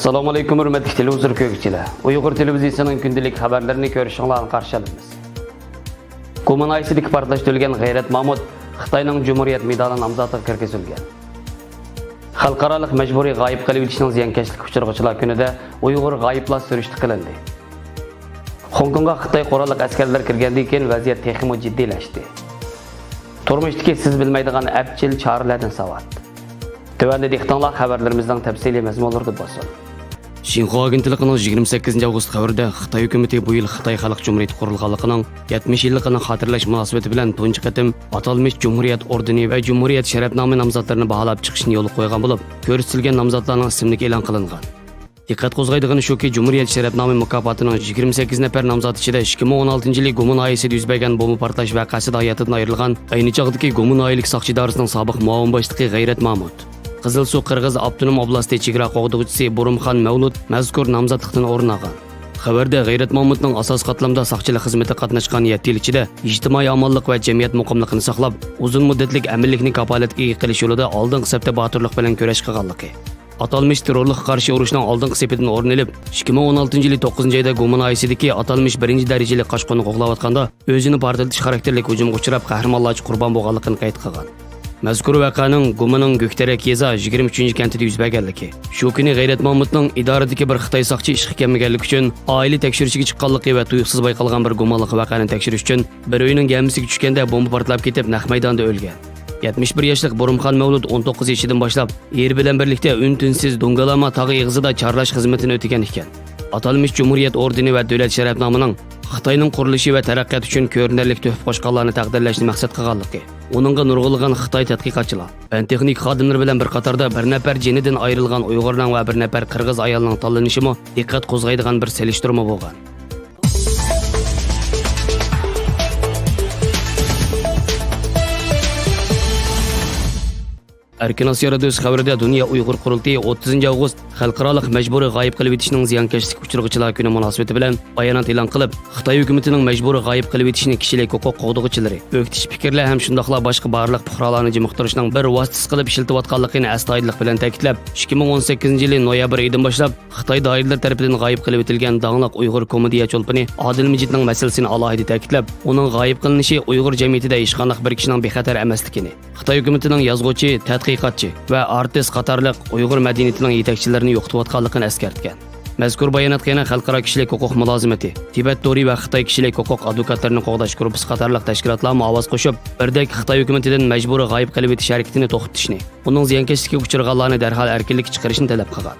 Assalomu alaykum hurmatli televizor ko'ruvchilar. Uyg'ur televiziyasining kundalik xabarlarini ko'rishingizni qarshi olamiz. Kommunaysidagi portlash bo'lgan G'ayrat Mahmud Xitoyning Cumhuriyet meydoni nomzodiga kirgizilgan. Xalqaro majburiy g'oyib qilib etishning ziyonkashlik uchirg'ichilar kunida Uyg'ur g'oyiblar surishti qilindi. Hong Kongga Xitoy qurolli askarlar kirgandan keyin vaziyat texmo jiddiylashdi. Turmushdagi siz bilmaydigan apchil choralardan savat. Tövəndə dixtanlar xəbərlərimizdən təfsili məzmunlardı basın. Xinhua agentligining 28 avgust xabarida Xitoy hukumati bu yil Xitoy Xalq Cumhuriyeti qurilganligining 70 yilligini xotirlash munosabati bilan tunji qatim atalmish Cumhuriyet ordeni va Cumhuriyet sharafnomi nomzodlarini baholab chiqishni yo'l qo'ygan bo'lib, ko'rsatilgan nomzodlarning ismlari e'lon qilingan. Diqqat qo'zg'aydigani shuki, Cumhuriyet sharafnomi mukofotining 28 nafar nomzod ichida 2016-yil Gumun oyisida yuz bergan bomba portlash voqeasida hayotdan ayrilgan ayni chog'dagi Gumun oylik soqchi idorasining sobiq muavin boshlig'i G'ayrat Mahmud. Qizilsu Qirg'iz Abtonom oblasti chegara qo'g'duvchisi Burumxon Mavlud mazkur nomzodlikdan o'rin olgan. Xabarda G'ayrat Mahmudning asos qatlamda soqchilik xizmatida qatnashgan 7 yil ichida ijtimoiy amonlik va jamiyat muqimligini saqlab, uzun muddatlik amillikni kafolatga ega qilish yo'lida oldingi safda botirlik bilan kurash qilganligi. Atalmish terrorlikqa qarshi urushning oldingi sepidan o'rin olib, 2016-yil 9-oyda Gumun oyisidagi atalmish 1-darajali qochqonni qo'g'layotganda o'zini portlatish xarakterli hujumga uchrab qahramonlarcha qurbon bo'lganligini qayd qilgan. Mazkur voqeaning Gumunning Gökterak yeza 23-kentida yuz berganligi. Shu kuni G'ayrat Mahmudning idoradagi bir Xitoy soqchi ishga kelmaganligi uchun oila tekshirishiga chiqqanligi va tuyuqsiz bayqalgan bir gumonli voqeani tekshirish uchun bir uyning gamisiga tushganda bomba portlab ketib naq maydonda o'lgan. 71 yoshlik Burumxon Mavlud 19 yoshidan boshlab eri bilan birlikda un-tunsiz Dungalama tog'i eg'izida chorlash xizmatini o'tagan ekan. Atalmish Cumhuriyet ordeni va davlat sharafnomining Xitoyning qurilishi va taraqqiyoti uchun ko'rinarli tuhfa qo'shqanlarni taqdirlashni maqsad qilganligi. Uningga nurg'ilgan Xitoy tadqiqotchilar, fan texnik xodimlar bilan bir qatorda bir nafar jinidan ayrilgan Uyg'urning va bir nafar Qirg'iz ayolning tanlanishimi diqqat qo'zg'aydigan bir selishtirma bo'lgan. Erkin Asiya radiosi xabarida Dunyo Uyg'ur qurultiyi 30 avgust xalqaro majburiy g'oyib qilib etishning ziyonkashlik uchirg'ichilar kuni munosabati bilan bayonot e'lon qilib, Xitoy hukumatining majburiy g'oyib qilib etishni kishilik huquq qo'g'dug'chilari, o'qitish fikrlar ham shundaqla boshqa barliq fuqarolarni jimiqtirishning bir vositasi qilib ishlatayotganligini astoydlik bilan ta'kidlab, 2018-yil noyabr oyidan boshlab Xitoy doiralar tomonidan g'oyib qilib etilgan danglik Uyg'ur komediya cho'lpini Odil Mijitning masalasini alohida ta'kidlab, uning g'oyib qilinishi Uyg'ur jamiyatida hech qanday bir kishining bexatar emasligini, Xitoy hukumatining yozuvchi, tadqiqotchi va artist qatorliq Uyg'ur madaniyatining yetakchilarini yo'qotayotganligini eskartgan. Mazkur bayonot yana xalqaro kishilik huquq mulozimati, Tibet Tori va Xitoy kishilik huquq advokatlarini qo'g'dash guruhi qatorliq tashkilotlar ovoz qo'shib, birdek Xitoy hukumatidan majburiy g'oyib qilib etish harakatini to'xtatishni, uning ziyonkashlikka uchirganlarni darhol erkinlikka chiqarishni talab qilgan.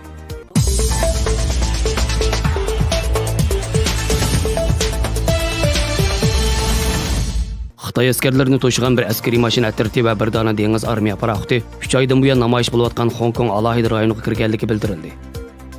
Xitoy askarlarini to'shigan bir askariy mashina atirti va bir dona dengiz armiya paraxoti 3 oydan buyon namoyish bo'layotgan Hong Kong alohida rayoniga kirganligi bildirildi.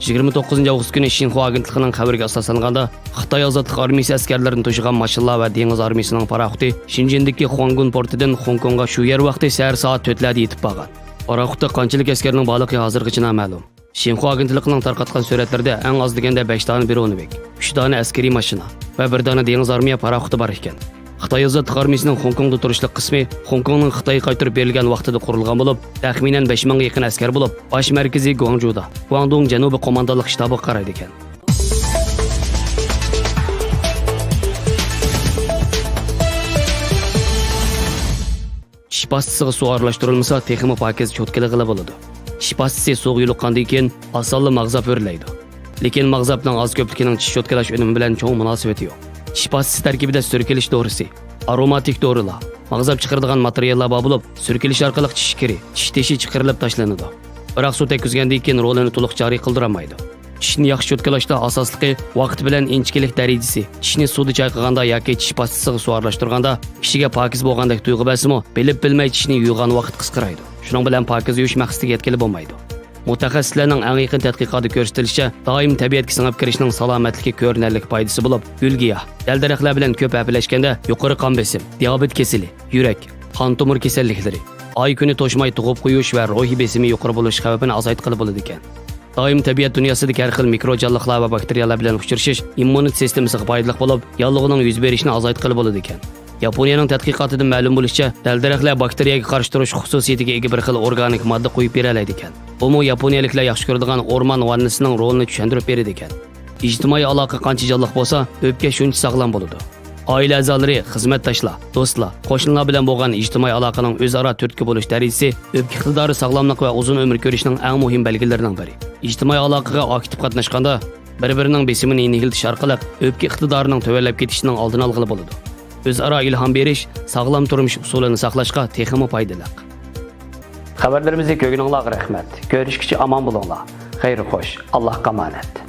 29 avgust kuni Xinhua agentligining xabariga asoslanganda Xitoy ozodlik armiyasi askarlarini to'shigan mashinalar va dengiz armiyasining paraxoti Xinjiandagi Huanggun portidan Hong Kongga shu yer vaqti sahar soat 4larda yetib borgan. Paraxotda qanchalik askarning borligi hozirgacha noma'lum. Xinhua agentligining tarqatgan suratlarda eng oz deganda 5 dona Bironivik, 3 dona askariy mashina va 1 dona dengiz armiya paraxoti bor ekan. Xitoy ozodlik armiyasining Hong Kongda turishlik qismi Hong Kongning Xitoyga qaytarib berilgan vaqtida qurilgan bo'lib, taxminan 5000 ga yaqin askar bo'lib, bosh markazi Guangzhouda, Guangdong janubiy qo'mondonlik shtabi qaraydi ekan. Tish pastasiga suv aralashtirilmasa, texmi pokiz cho'tkalig'i bo'ladi. Tish pastasi suv yuluqqandan keyin osonli mag'zab o'rlaydi. Lekin mag'zabning oz ko'pligining tish cho'tkalash unumi bilan cho'ng munosabati yo'q. Tish pastasi tarkibida surkilish dorisi, aromatik dorilar, mag'zab chiqaradigan materiallar bor bo'lib, surkilish orqali tish kiri, tish teshi chiqarilib tashlanadi. Biroq suv tekizgandan keyin rolini to'liq joriy qildirolmaydi. Tishni yaxshi cho'tkalashda asosligi vaqt bilan inchkilik darajasi. Tishni suvda chayqaganda yoki tish pastasiga suv aralashtirganda kishiga pokiz bo'lgandek tuyg'u bo'lsa-mu, bilib-bilmay tishni yuvgan vaqt qisqaraydi. Shuning bilan pokiz yuvish maqsadiga yetkazib bo'lmaydi. Mutaxassislarning eng yaqin tadqiqotida ko'rsatilishicha, doim tabiatga singib kirishning salomatligi ko'rinarli foydasi bo'lib, gulgiyoh, dal-daraxtlar bilan ko'p apilashganda yuqori qon besim, diabet kasali, yurak, qon tomir kasalliklari, oy kuni to'shmay tug'ib qo'yish va ruhiy besimi yuqori bo'lish xavfini azaytqili bo'ladi ekan. Doim tabiat dunyosidagi har xil mikrojonliqlar va bakteriyalar bilan uchrashish immunitet sistemasiga foydali bo'lib, yolg'onning yuz berishini azaytqili bo'ladi ekan. Yaponiyaning tadqiqotidan ma'lum bo'lishicha, dal-daraxtlar bakteriyaga qarshi turish xususiyatiga ega bir xil organik modda qo'yib beradi ekan. Bu yaponiyaliklar yaxshi ko'radigan o'rmon vannasining rolini tushuntirib beradi ekan. İctimai aloqa qancha jonliq bo'lsa, o'pka shuncha sog'lom bo'ladi. Oila a'zolari, xizmatdoshlar, do'stlar, qo'shnilar bilan bo'lgan ijtimoiy aloqaning o'zaro turtki bo'lish darajasi o'pka iqtidori sog'lomlik va uzun umr ko'rishning eng muhim belgilaridan biri. Ijtimoiy aloqaga aktiv qatnashganda bir-birining besimini yengiltish orqali o'pka iqtidorining tuvanlab ketishining oldini olg'ili bo'ladi. O'zaro ilhom berish, sog'lom turmush usulini saqlashga texmi foydali. Xabarlarimizni ko'rganingizga rahmat. Ko'rishguncha omon bo'linglar. Xayr xo'sh, Allohga omonat.